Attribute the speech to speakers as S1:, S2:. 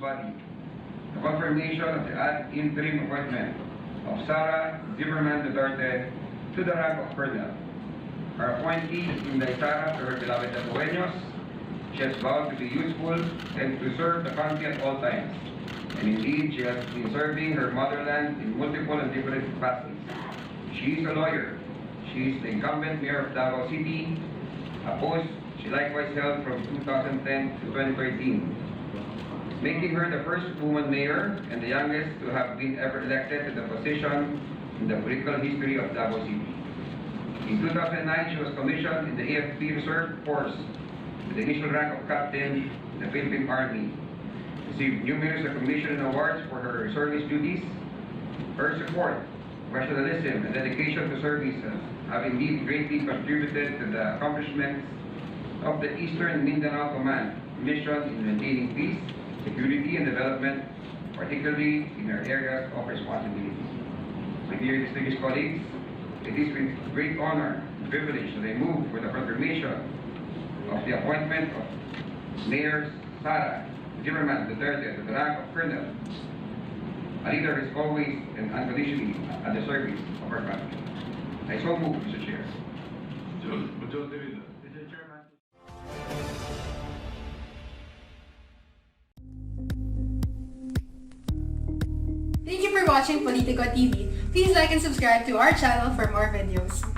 S1: body. The confirmation of the interim appointment of Sara Duterte to the rank of Colonel. Our appointee inday Sara to her beloved Davaoeños. She has vowed to be useful and to serve the country at all times. And indeed, she has been serving her motherland in multiple and different capacities. She is a lawyer. She is the incumbent mayor of Davao City, a post she likewise held from 2010 to 2013, making her the first woman mayor and the youngest to have been ever elected to the position in the political history of Davao City. In 2009, she was commissioned in the AFP Reserve Force with the initial rank of captain in the Philippine Army, received numerous recognition and awards for her service duties. Her support, professionalism, and dedication to service have indeed greatly contributed to the accomplishments of the Eastern Mindanao Command mission in maintaining peace, security, and development, particularly in our areas of responsibility. My dear distinguished colleagues, it is with great honor and privilege that I move for the confirmation of the appointment of Mayor Sara Duterte to the rank of Colonel, a leader who is always and unconditionally at the service of our country. I so move, Mr. Chair. Mr. Chairman.
S2: Thank you for watching Politiko TV. Please like and subscribe to our channel for more videos.